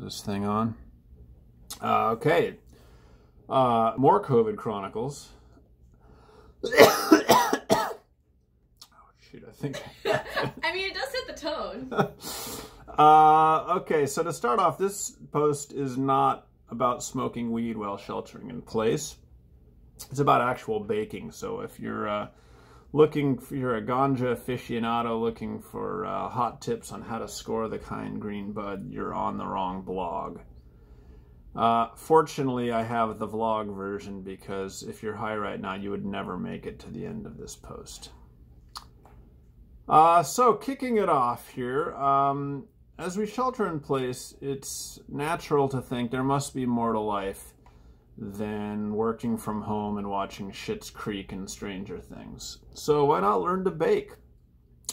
this thing on. Okay. More COVID Chronicles. Oh, shoot, I think... I mean, it does set the tone. Okay, so to start off, this post is not about smoking weed while sheltering in place. It's about actual baking. So if you're you're a ganja aficionado looking for hot tips on how to score the kind green bud, you're on the wrong blog. Fortunately, I have the vlog version because if you're high right now, you would never make it to the end of this post. So kicking it off here, as we shelter in place, it's natural to think there must be more to life than working from home and watching Schitt's Creek and Stranger Things. So why not learn to bake?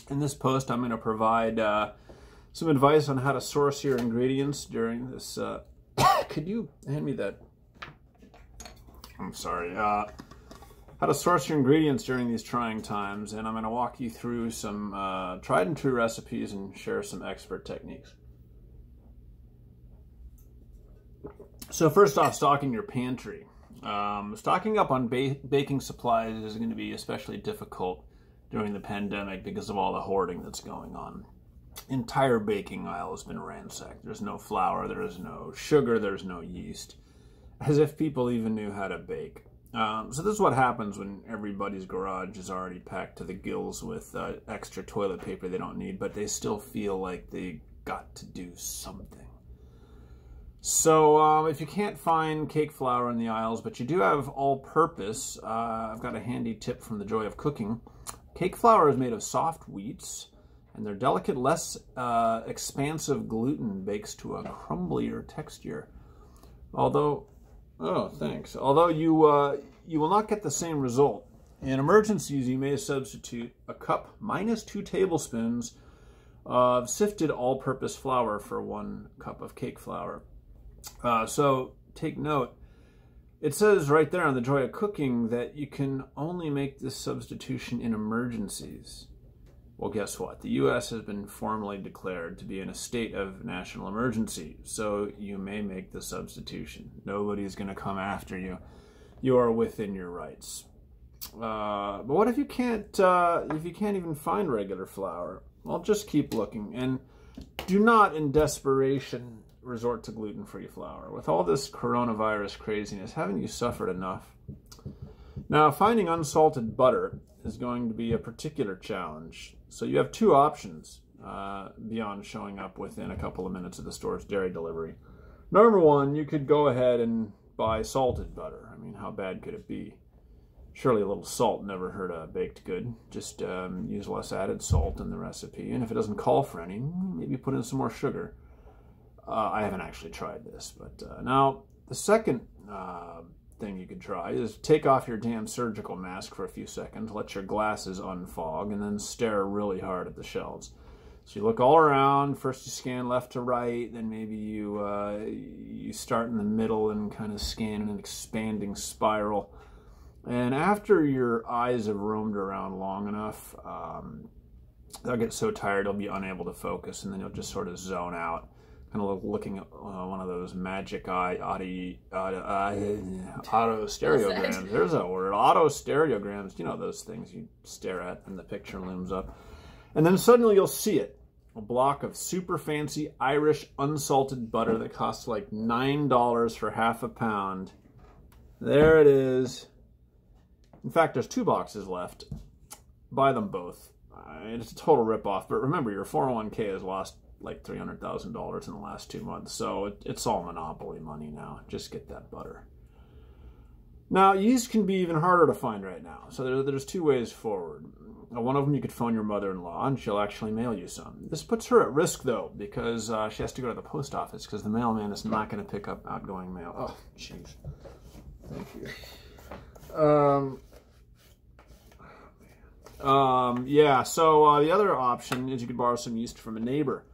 In this post, I'm going to provide some advice on how to source your ingredients during this... could you hand me that? I'm sorry. How to source your ingredients during these trying times, and I'm going to walk you through some tried and true recipes and share some expert techniques. So first off, stocking your pantry. Stocking up on baking supplies is going to be especially difficult during the pandemic because of all the hoarding that's going on. Entire baking aisle has been ransacked. There's no flour, there's no sugar, there's no yeast. As if people even knew how to bake. So this is what happens when everybody's garage is already packed to the gills with extra toilet paper they don't need, but they still feel like they got to do something. So if you can't find cake flour in the aisles, but you do have all-purpose, I've got a handy tip from the Joy of Cooking. Cake flour is made of soft wheats, and their delicate, less expansive gluten bakes to a crumblier texture. Although... Oh, thanks. Although you will not get the same result. In emergencies, you may substitute a cup minus 2 tablespoons of sifted all-purpose flour for 1 cup of cake flour. So take note. It says right there on the Joy of Cooking that you can only make this substitution in emergencies. Well, guess what? The U.S. has been formally declared to be in a state of national emergency, so you may make the substitution. Nobody's going to come after you. You are within your rights. But what if you can't even find regular flour? Well, just keep looking, and do not, in desperation, resort to gluten-free flour. With all this coronavirus craziness, haven't you suffered enough? Now, finding unsalted butter is going to be a particular challenge. So you have 2 options beyond showing up within a couple of minutes of the store's dairy delivery. Number 1, you could go ahead and buy salted butter. I mean, how bad could it be? Surely a little salt never hurt a baked good. Just use less added salt in the recipe. And if it doesn't call for any, maybe put in some more sugar. I haven't actually tried this. But now, the second thing you could try is take off your damn surgical mask for a few seconds, let your glasses unfog, and then stare really hard at the shelves. So you look all around. First you scan left to right, then maybe you start in the middle and kind of scan in an expanding spiral. And after your eyes have roamed around long enough, they'll get so tired they'll be unable to focus, and then you'll just sort of zone out. Kind of looking at one of those magic eye auto stereograms. There's a word. Auto stereograms. You know those things you stare at and the picture looms up. And then suddenly you'll see it. A block of super fancy Irish unsalted butter that costs like $9 for half a pound. There it is. In fact, there's 2 boxes left. Buy them both. It's a total ripoff. But remember, your 401k has lost like $300,000 in the last 2 months, so it's all monopoly money now. Just get that butter. Now, yeast can be even harder to find right now, so there's 2 ways forward. One of them, you could phone your mother-in-law, and she'll actually mail you some. This puts her at risk, though, because she has to go to the post office, because the mailman is not going to pick up outgoing mail. Oh, jeez. Thank you. Yeah, so the other option is you could borrow some yeast from a neighbor.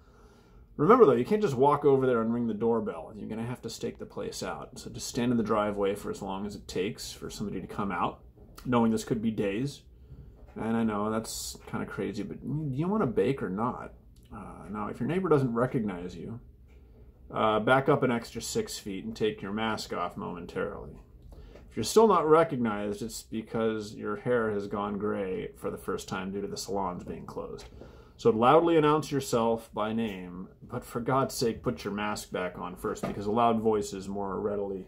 Remember, though, you can't just walk over there and ring the doorbell. You're going to have to stake the place out. So just stand in the driveway for as long as it takes for somebody to come out, knowing this could be days. And I know that's kind of crazy, but do you want to bake or not? Now, if your neighbor doesn't recognize you, back up an extra 6 feet and take your mask off momentarily. If you're still not recognized, it's because your hair has gone gray for the first time due to the salons being closed. So loudly announce yourself by name, but for God's sake, put your mask back on first, because a loud voice is more readily,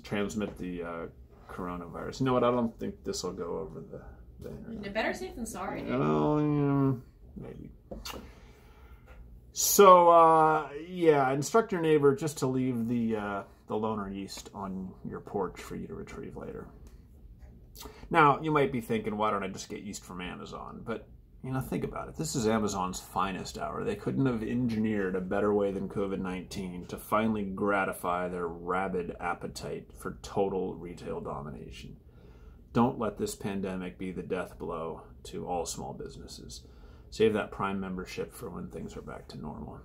transmit the coronavirus. You know what? I don't think this will go over the internet. Better safe than sorry, dude. Well, yeah, maybe. So, yeah, instruct your neighbor just to leave the loner yeast on your porch for you to retrieve later. Now, you might be thinking, why don't I just get yeast from Amazon? But, you know, think about it. This is Amazon's finest hour. They couldn't have engineered a better way than COVID-19 to finally gratify their rabid appetite for total retail domination. Don't let this pandemic be the death blow to all small businesses. Save that Prime membership for when things are back to normal.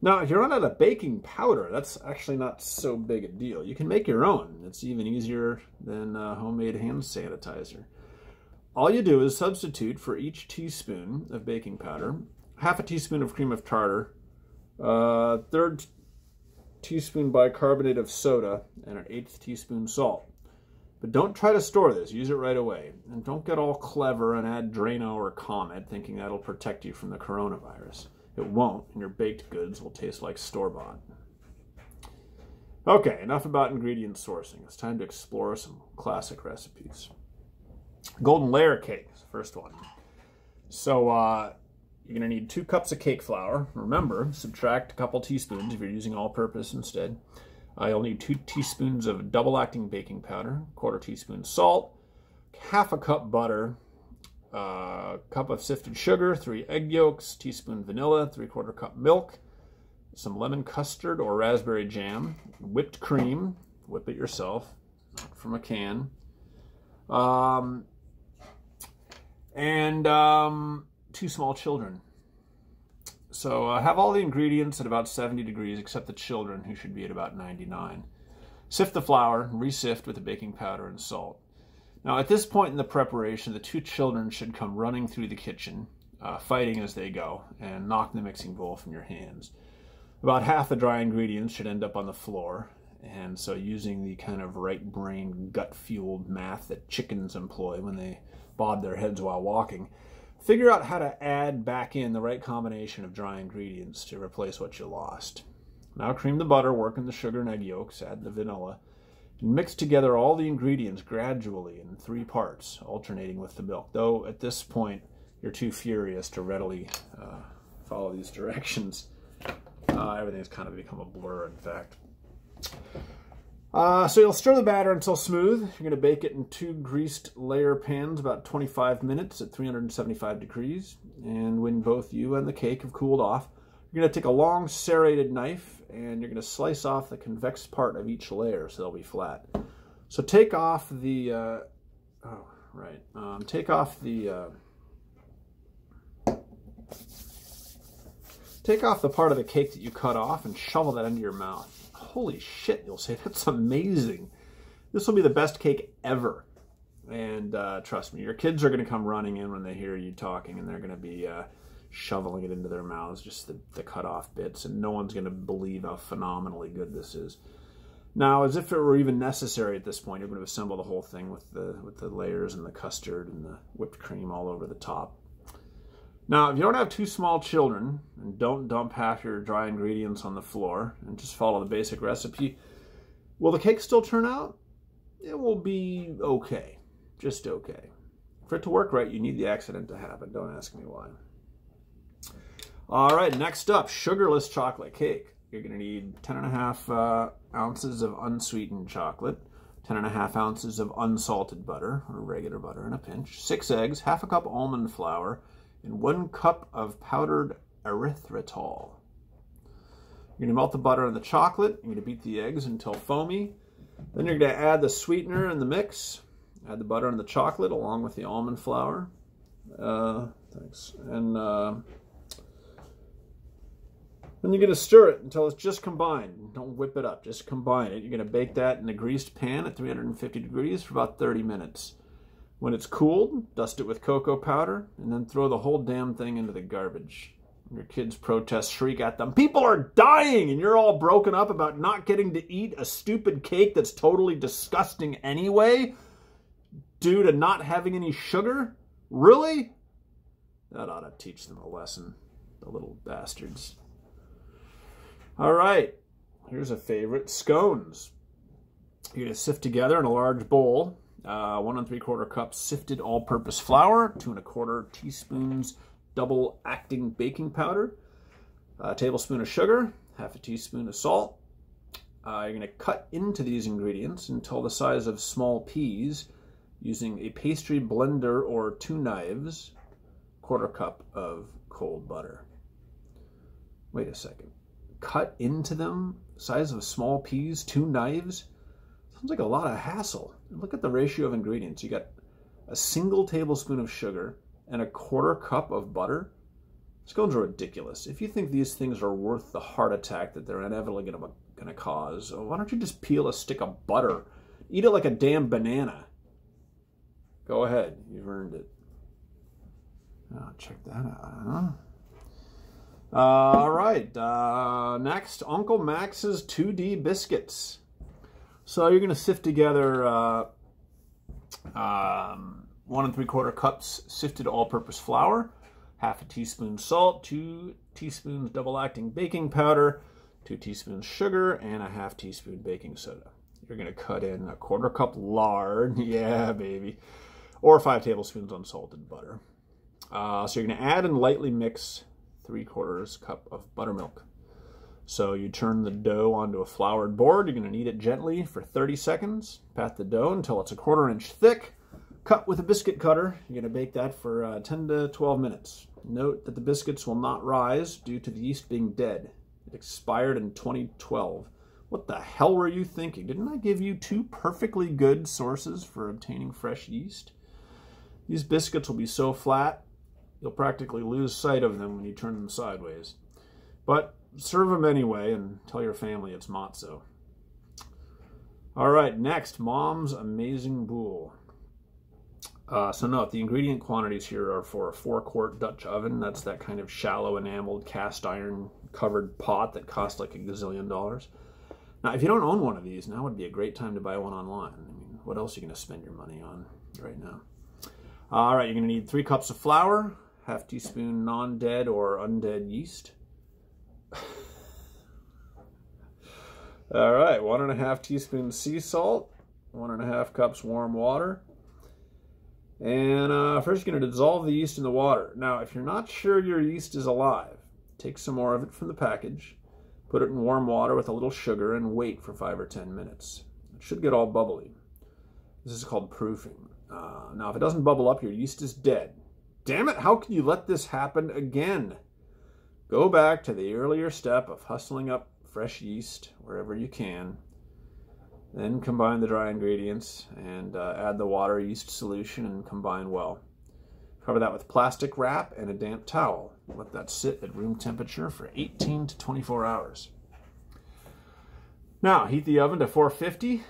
Now, if you run out of baking powder, that's actually not so big a deal. You can make your own. It's even easier than homemade hand sanitizer. All you do is substitute for each teaspoon of baking powder, half a teaspoon of cream of tartar, a third teaspoon bicarbonate of soda, and an 1/8 teaspoon salt. But don't try to store this. Use it right away. And don't get all clever and add Drano or Comet thinking that'll protect you from the coronavirus. It won't, and your baked goods will taste like store-bought. Okay, enough about ingredient sourcing. It's time to explore some classic recipes. Golden layer cake is the first one. So you're going to need 2 cups of cake flour. Remember, subtract a couple teaspoons if you're using all-purpose instead. You'll need 2 teaspoons of double-acting baking powder, 1/4 teaspoon salt, half a cup butter, a cup of sifted sugar, 3 egg yolks, teaspoon vanilla, 3/4 cup milk, some lemon custard or raspberry jam, whipped cream, whip it yourself, not from a can, and 2 small children. So have all the ingredients at about 70 degrees, except the children, who should be at about 99. Sift the flour, re-sift with the baking powder and salt. Now, at this point in the preparation, the 2 children should come running through the kitchen, fighting as they go, and knock the mixing bowl from your hands. About half the dry ingredients should end up on the floor, and so using the kind of right-brain, gut-fueled math that chickens employ when they bob their heads while walking, figure out how to add back in the right combination of dry ingredients to replace what you lost. Now cream the butter, work in the sugar and egg yolks, add the vanilla, and mix together all the ingredients gradually in 3 parts, alternating with the milk. Though at this point, you're too furious to readily follow these directions. Everything's kind of become a blur, in fact. So you'll stir the batter until smooth. You're going to bake it in 2 greased layer pans about 25 minutes at 375 degrees. And when both you and the cake have cooled off, you're going to take a long serrated knife and you're going to slice off the convex part of each layer so they'll be flat. So take off the, take off the part of the cake that you cut off and shovel that into your mouth. Holy shit, you'll say, that's amazing. This will be the best cake ever. And trust me, your kids are going to come running in when they hear you talking, and they're going to be shoveling it into their mouths, just the cut off bits, and no one's going to believe how phenomenally good this is. Now, as if it were even necessary at this point, you're going to assemble the whole thing with the layers and the custard and the whipped cream all over the top. Now, if you don't have 2 small children, and don't dump half your dry ingredients on the floor, and just follow the basic recipe, will the cake still turn out? It will be okay. Just okay. For it to work right, you need the accident to happen. Don't ask me why. All right, next up, sugarless chocolate cake. You're going to need 10½ ounces of unsweetened chocolate, 10½ ounces of unsalted butter, or regular butter in a pinch, 6 eggs, ½ cup almond flour, and 1 cup of powdered erythritol. You're going to melt the butter and the chocolate. You're going to beat the eggs until foamy. Then you're going to add the sweetener in the mix. Add the butter and the chocolate along with the almond flour. And then you're going to stir it until it's just combined. Don't whip it up, just combine it. You're going to bake that in a greased pan at 350 degrees for about 30 minutes. When it's cooled, dust it with cocoa powder, and then throw the whole damn thing into the garbage. Your kids protest, shriek at them. People are dying, and you're all broken up about not getting to eat a stupid cake that's totally disgusting anyway due to not having any sugar? Really? That ought to teach them a lesson, the little bastards. All right, here's a favorite, scones. You're going to sift together in a large bowl 1 3/4 cups sifted all-purpose flour, 2 1/4 teaspoons double-acting baking powder, a tablespoon of sugar, 1/2 teaspoon of salt. You're going to cut into these ingredients until the size of small peas using a pastry blender or 2 knives, 1/4 cup of cold butter. Wait a second. Cut into them, size of small peas, 2 knives? Sounds like a lot of hassle. Look at the ratio of ingredients. You got a single tablespoon of sugar and a 1/4 cup of butter. Scones are ridiculous. If you think these things are worth the heart attack that they're inevitably going to cause, why don't you just peel a stick of butter? Eat it like a damn banana. Go ahead. You've earned it. Oh, check that out, huh? All right. Next, Uncle Max's 2D biscuits. So you're going to sift together 1 3/4 cups sifted all-purpose flour, 1/2 teaspoon salt, 2 teaspoons double-acting baking powder, 2 teaspoons sugar, and 1/2 teaspoon baking soda. You're going to cut in a 1/4 cup lard, yeah, baby, or 5 tablespoons unsalted butter. So you're going to add and lightly mix 3/4 cup of buttermilk. So you turn the dough onto a floured board. You're going to knead it gently for 30 seconds. Pat the dough until it's a 1/4 inch thick. Cut with a biscuit cutter. You're going to bake that for 10 to 12 minutes. Note that the biscuits will not rise due to the yeast being dead. It expired in 2012. What the hell were you thinking? Didn't I give you 2 perfectly good sources for obtaining fresh yeast? These biscuits will be so flat, you'll practically lose sight of them when you turn them sideways. But serve them anyway and tell your family it's matzo. All right, next, Mom's Amazing Boule. So note, the ingredient quantities here are for a 4-quart Dutch oven. That's that kind of shallow enameled cast iron covered pot that costs like $1 gazillion. Now, if you don't own one of these, now would be a great time to buy one online. I mean, what else are you going to spend your money on right now? All right, you're going to need 3 cups of flour, 1/2 teaspoon non-dead or undead yeast. All right, 1 1/2 teaspoons sea salt, 1 1/2 cups warm water. And first you're going to dissolve the yeast in the water. Now, if you're not sure your yeast is alive, take some more of it from the package, put it in warm water with a little sugar, and wait for 5 or 10 minutes. It should get all bubbly. This is called proofing. Now, if it doesn't bubble up, your yeast is dead. Damn it, how can you let this happen again? Go back to the earlier step of hustling up fresh yeast wherever you can. Then combine the dry ingredients and add the water yeast solution and combine well. Cover that with plastic wrap and a damp towel. Let that sit at room temperature for 18 to 24 hours. Now, heat the oven to 450.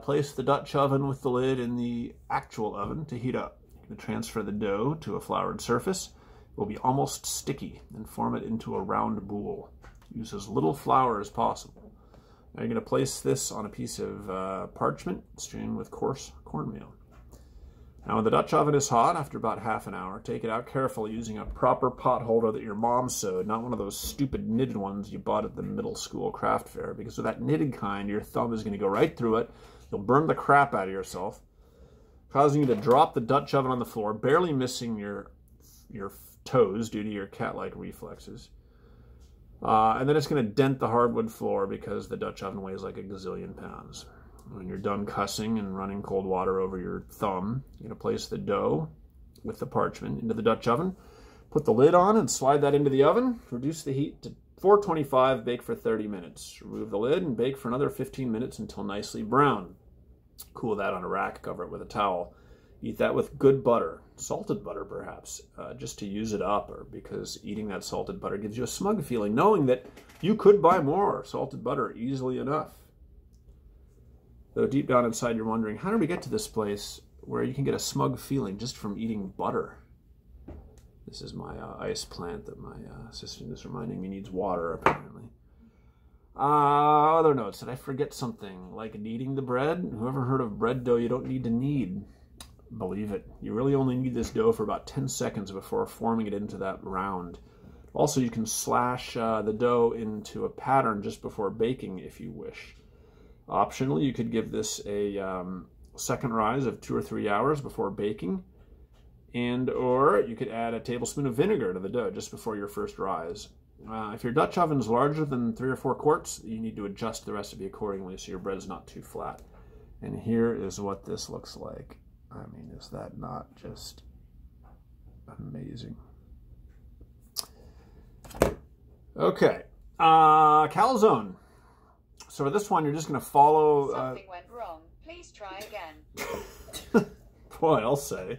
Place the Dutch oven with the lid in the actual oven to heat up. You're going to transfer the dough to a floured surface. It will be almost sticky and form it into a round boule. Use as little flour as possible. Now you're going to place this on a piece of parchment strewn with coarse cornmeal. Now when the Dutch oven is hot, after about half an hour, take it out carefully using a proper pot holder that your mom sewed, not one of those stupid knitted ones you bought at the middle school craft fair, because with that knitted kind, your thumb is going to go right through it. You'll burn the crap out of yourself, causing you to drop the Dutch oven on the floor, barely missing your toes due to your cat-like reflexes. And then it's going to dent the hardwood floor because the Dutch oven weighs like 1 gazillion pounds. When you're done cussing and running cold water over your thumb, you're going to place the dough with the parchment into the Dutch oven. Put the lid on and slide that into the oven. Reduce the heat to 425, bake for 30 minutes. Remove the lid and bake for another 15 minutes until nicely brown. Cool that on a rack, cover it with a towel. Eat that with good butter, salted butter perhaps, just to use it up, or because eating that salted butter gives you a smug feeling, knowing that you could buy more salted butter easily enough. Though deep down inside you're wondering, how did we get to this place where you can get a smug feeling just from eating butter? This is my ice plant that my assistant is reminding me needs water, apparently. Other notes. Did I forget something? Like kneading the bread? Whoever heard of bread dough you don't need to knead? Believe it. You really only need this dough for about 10 seconds before forming it into that round. Also, you can slash the dough into a pattern just before baking if you wish. Optionally, you could give this a second rise of 2 or 3 hours before baking. Or you could add a tablespoon of vinegar to the dough just before your first rise. If your Dutch oven is larger than 3 or 4 quarts, you need to adjust the recipe accordingly so your bread's not too flat. And here is what this looks like. I mean, is that not just amazing? Okay, calzone. So for this one, you're just going to follow... Something went wrong. Please try again. Boy, I'll say.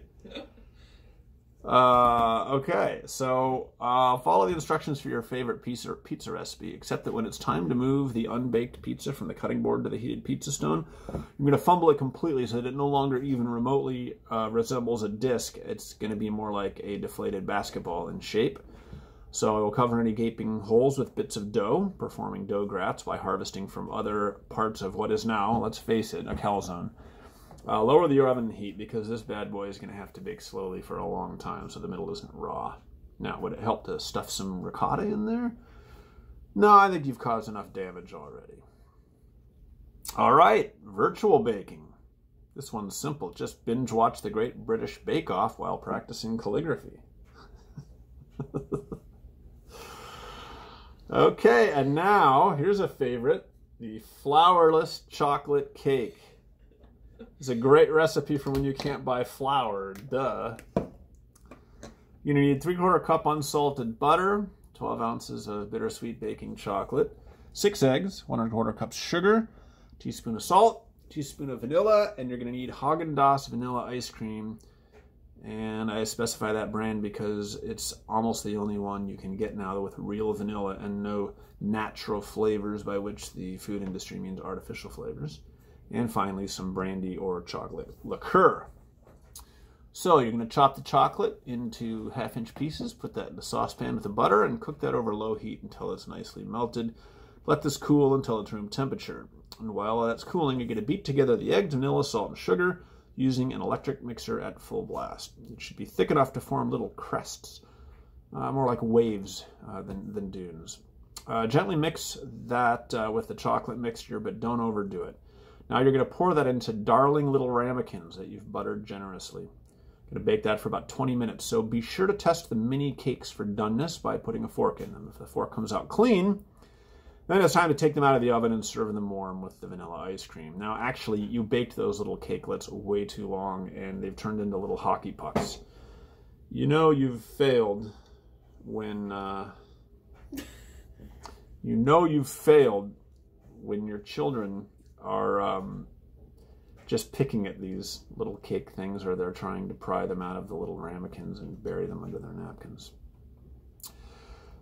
Okay, so follow the instructions for your favorite pizza recipe, except that when it's time to move the unbaked pizza from the cutting board to the heated pizza stone, you're going to fumble it completely so that it no longer even remotely resembles a disc. It's going to be more like a deflated basketball in shape. So I will cover any gaping holes with bits of dough, performing dough grats by harvesting from other parts of what is now, let's face it, a calzone. Lower the oven heat because this bad boy is going to have to bake slowly for a long time so the middle isn't raw. Now, would it help to stuff some ricotta in there? No, I think you've caused enough damage already. All right, virtual baking. This one's simple. Just binge watch the Great British Bake Off while practicing calligraphy. Okay, and now, here's a favorite. The flourless chocolate cake. It's a great recipe for when you can't buy flour, duh. You're going to need 3/4 cup unsalted butter, 12 ounces of bittersweet baking chocolate, 6 eggs, 1¼ cups sugar, teaspoon of salt, teaspoon of vanilla, and you're going to need Haagen-Dazs vanilla ice cream. And I specify that brand because it's almost the only one you can get now with real vanilla and no natural flavors, by which the food industry means artificial flavors. And finally, some brandy or chocolate liqueur. So you're going to chop the chocolate into 1/2-inch pieces, put that in a saucepan with the butter, and cook that over low heat until it's nicely melted. Let this cool until it's room temperature. And while that's cooling, you're going to beat together the eggs, vanilla, salt, and sugar using an electric mixer at full blast. It should be thick enough to form little crests, more like waves than dunes. Gently mix that with the chocolate mixture, but don't overdo it. Now you're going to pour that into darling little ramekins that you've buttered generously. Going to bake that for about 20 minutes, so be sure to test the mini cakes for doneness by putting a fork in them. If the fork comes out clean, then it's time to take them out of the oven and serve them warm with the vanilla ice cream. Now, actually, you baked those little cakelets way too long, and they've turned into little hockey pucks. You know you've failed when... you know you've failed when your children are just picking at these little cake things, or they're trying to pry them out of the little ramekins and bury them under their napkins.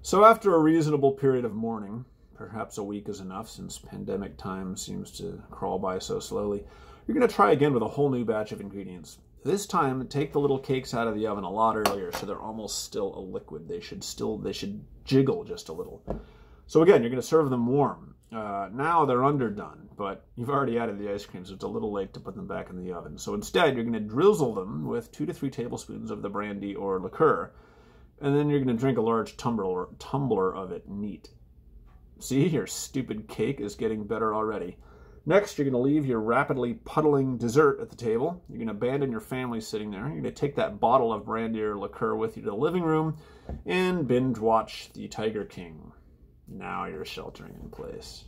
So after a reasonable period of mourning, perhaps a week is enough since pandemic time seems to crawl by so slowly, you're going to try again with a whole new batch of ingredients. This time, take the little cakes out of the oven a lot earlier so they're almost still a liquid. They should jiggle just a little. So again, you're going to serve them warm. Now they're underdone, but you've already added the ice cream, so it's a little late to put them back in the oven. So instead, you're going to drizzle them with 2 to 3 tablespoons of the brandy or liqueur, and then you're going to drink a large tumbler of it neat. See, your stupid cake is getting better already. Next, you're going to leave your rapidly puddling dessert at the table. You're going to abandon your family sitting there. You're going to take that bottle of brandy or liqueur with you to the living room and binge watch The Tiger King. Now you're sheltering in place.